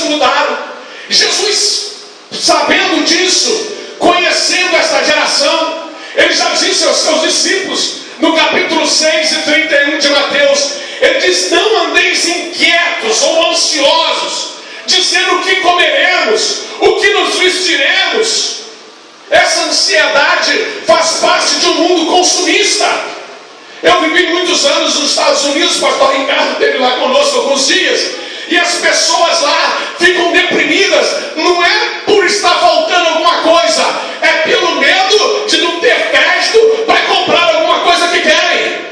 mudaram. Jesus, sabendo disso, conhecendo esta geração, ele já disse aos seus discípulos, no capítulo 6 e 31 de Mateus, ele diz: não andeis inquietos ou ansiosos, dizendo o que comeremos, o que nos vestiremos. Essa ansiedade faz parte de um mundo consumista. Eu vivi muitos anos nos Estados Unidos, o pastor Ricardo esteve lá conosco alguns dias, e as pessoas lá ficam deprimidas, não é por estar faltando alguma coisa, é pelo medo de não ter crédito para comprar alguma coisa que querem.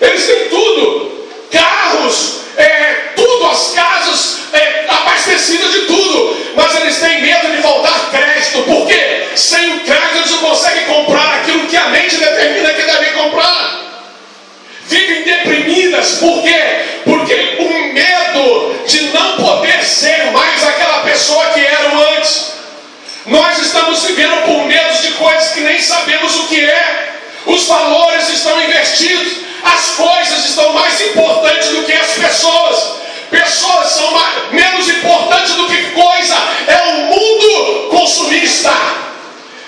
Eles têm tudo, carros, tudo, as casas abastecidas de tudo, mas eles têm medo de faltar crédito, porque sem o crédito eles não conseguem comprar aquilo que a mente determina que devem comprar. Vivem deprimidas, por quê? Porque o medo de não poder ser mais aquela pessoa que eram antes. Nós estamos vivendo por medo de coisas que nem sabemos o que é. Os valores estão invertidos, as coisas estão mais importantes do que as pessoas. Pessoas são menos importantes do que coisa. É um mundo consumista,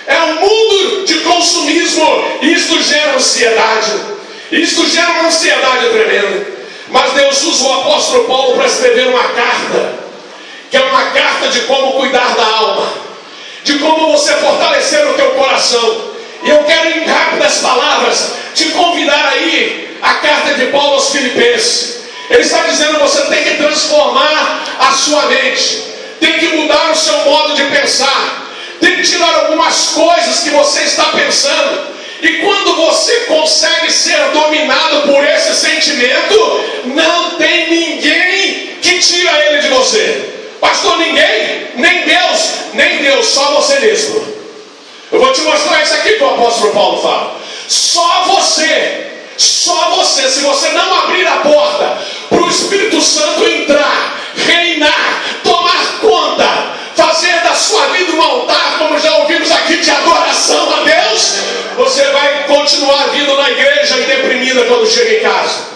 é um mundo de consumismo, e isto gera ansiedade. Isto gera uma ansiedade tremenda. Mas Deus usa o apóstolo Paulo para escrever uma carta, que é uma carta de como cuidar da alma, de como você fortalecer o teu coração. E eu quero, em rápidas palavras, te convidar aí a carta de Paulo aos Filipenses. Ele está dizendo: você tem que transformar a sua mente, tem que mudar o seu modo de pensar, tem que tirar algumas coisas que você está pensando. E quando você consegue ser dominado por esse sentimento, não tem ninguém que tira ele de você. Pastor, ninguém? Nem Deus, só você mesmo. Eu vou te mostrar isso aqui que o apóstolo Paulo fala. Só você, se você não abrir a porta para o Espírito Santo entrar, reinar, tomar conta, fazer da sua vida um altar, como já ouvimos aqui, de adoração a Deus, você vai continuar vindo na igreja deprimida quando chega em casa,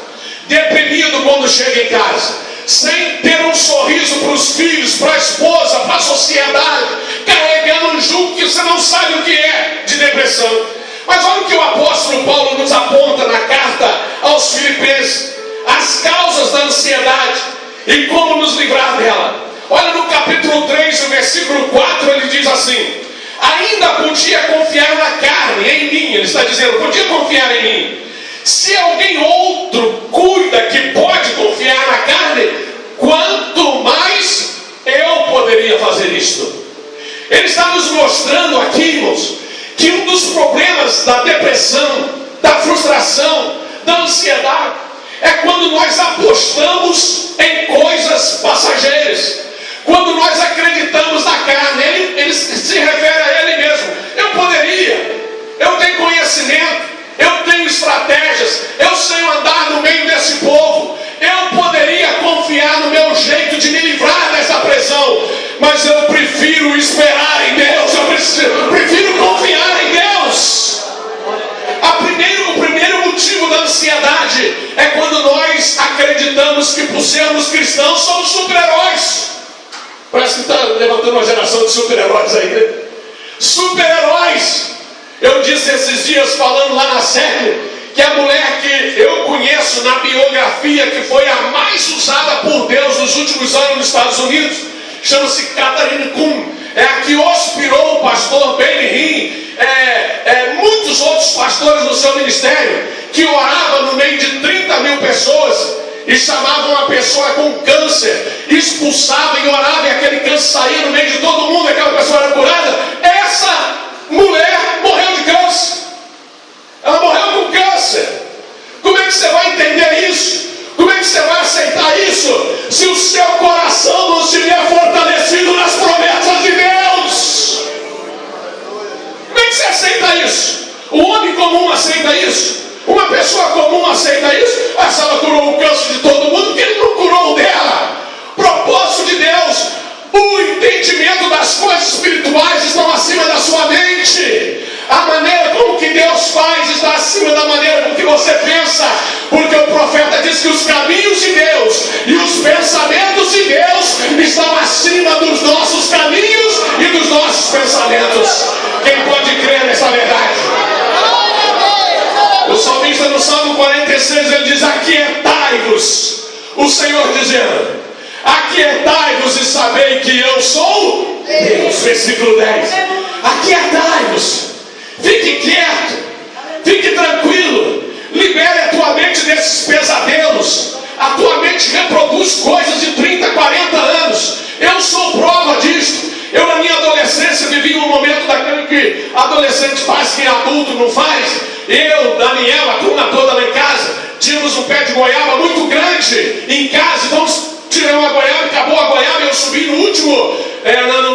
deprimido quando chega em casa, sem ter um sorriso para os filhos, para a esposa, para a sociedade, carregando um jugo que você não sabe o que é de depressão. Mas olha o que o apóstolo Paulo nos aponta na carta aos Filipenses: as causas da ansiedade e como nos livrar dela. Olha no capítulo 3, no versículo 4, ele diz assim: ainda podia confiar na carne, em mim. Ele está dizendo: podia confiar em mim. Se alguém outro cuida que pode confiar na carne, quanto mais eu poderia fazer isto. Ele está nos mostrando aqui, irmãos, que um dos problemas da depressão, da frustração, da ansiedade, é quando nós apostamos em coisas passageiras, quando nós acreditamos na carne. Ele se refere a ele mesmo: eu poderia, eu tenho conhecimento, eu tenho estratégias, eu sei andar no meio desse povo, eu poderia confiar no meu jeito de me livrar dessa pressão, mas eu prefiro esperar em Deus, eu prefiro confiar em Deus. O primeiro motivo da ansiedade é quando nós acreditamos que, por sermos cristãos, somos super-heróis. Parece que está levantando uma geração de super-heróis aí, né? Super-heróis. Eu disse esses dias, falando lá na série, que a mulher que eu conheço na biografia, que foi a mais usada por Deus nos últimos anos nos Estados Unidos, chama-se Catherine Kuhn. É a que hospirou o pastor Benny Hinn, muitos outros pastores no seu ministério, que orava no meio de 30 mil pessoas e chamava uma pessoa com câncer, expulsava e orava, e aquele câncer saía no meio de todo mundo, aquela pessoa era curada. Essa mulher morreu de câncer. Ela morreu com câncer. Como é que você vai entender isso? Como é que você vai aceitar isso, se o seu coração não estiver fortalecido nas promessas de Deus? Como é que você aceita isso? O homem comum aceita isso? Uma pessoa comum aceita isso? Se ela curou o câncer de todo mundo, porque ele não curou o dela. Propósito de Deus: o entendimento das coisas espirituais estão acima da sua mente. A maneira como que Deus faz está acima da maneira como que você pensa, porque o profeta diz que os caminhos de Deus e os pensamentos de Deus estão acima o Senhor dizendo: aquietai-vos e sabei que eu sou Deus. Versículo 10. Aquietai-vos, fique quieto, fique tranquilo, libere a tua mente desses pesadelos. A tua mente reproduz coisas de 30, 40 anos. Eu sou prova disso. Eu na minha adolescência vivi um momento daquele que adolescente faz que adulto não faz. Eu, Daniel, a turma toda lá em casa, tínhamos um pé de goiaba muito grande em casa. Então tiramos a goiaba, acabou a goiaba e eu subi no último,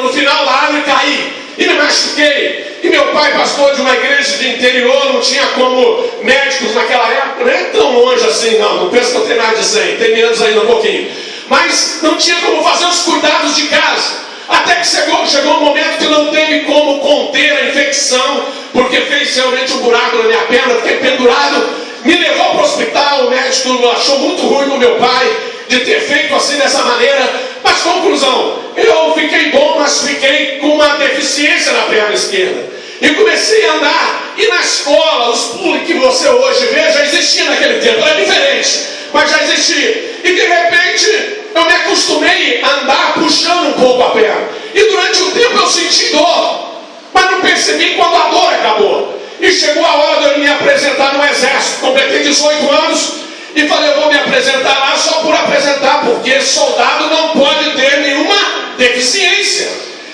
no final da árvore e caí. E me machuquei. E meu pai, pastor de uma igreja de interior, não tinha como médicos naquela época, não é tão longe assim, não penso que eu tenho mais de 100, tem menos ainda um pouquinho. Mas não tinha como fazer os cuidados de casa. Até que chegou um momento que não teve como conter a infecção, porque fez realmente um buraco na minha perna, fiquei pendurado, me levou para o hospital, o médico achou muito ruim do meu pai, de ter feito assim dessa maneira. Mas conclusão, eu fiquei bom, mas fiquei com uma deficiência na perna esquerda. E comecei a andar, e na escola, os pulos que você hoje vê, já existia naquele tempo, era diferente, mas já existia. E de repente, eu me acostumei a andar puxando um pouco a perna. E durante um tempo eu senti dor, mas não percebi quando a dor acabou. E chegou a hora de eu me apresentar no exército. Completei 18 anos e falei: eu vou me apresentar lá só por apresentar, porque soldado não pode ter nenhuma deficiência.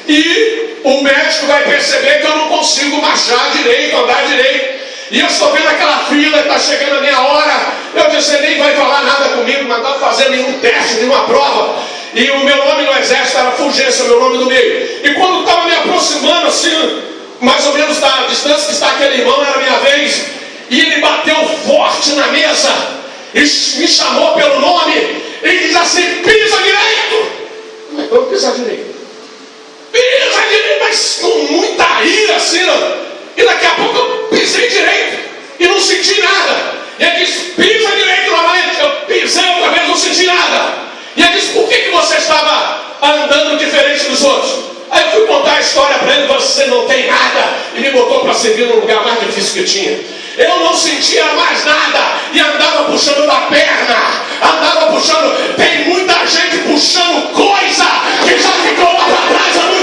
E o médico vai perceber que eu não consigo marchar direito, andar direito. E eu estou vendo aquela fila, está chegando a minha hora. Eu disse: você nem vai falar nada comigo, não vai fazer nenhum teste, nenhuma prova. E o meu nome no exército era Fulgêncio, o meu nome do meio. E quando estava me aproximando assim, mais ou menos da distância que está aquele irmão, era a minha vez. E ele bateu forte na mesa e me chamou pelo nome. Ele diz assim: pisa direito. Eu vou pisar direito. Pisa direito, mas com muita ira assim, não. E daqui a pouco eu pisei direito e não senti nada. E ele disse: pisa direito novamente. Eu pisei outra vez, não senti nada. E ele disse: por que você estava andando diferente dos outros? Aí eu fui contar a história para ele: você não tem nada. E me botou para servir no lugar mais difícil que tinha. Eu não sentia mais nada e andava puxando da perna, andava puxando. Tem muita gente puxando coisa que já ficou lá para trás há muito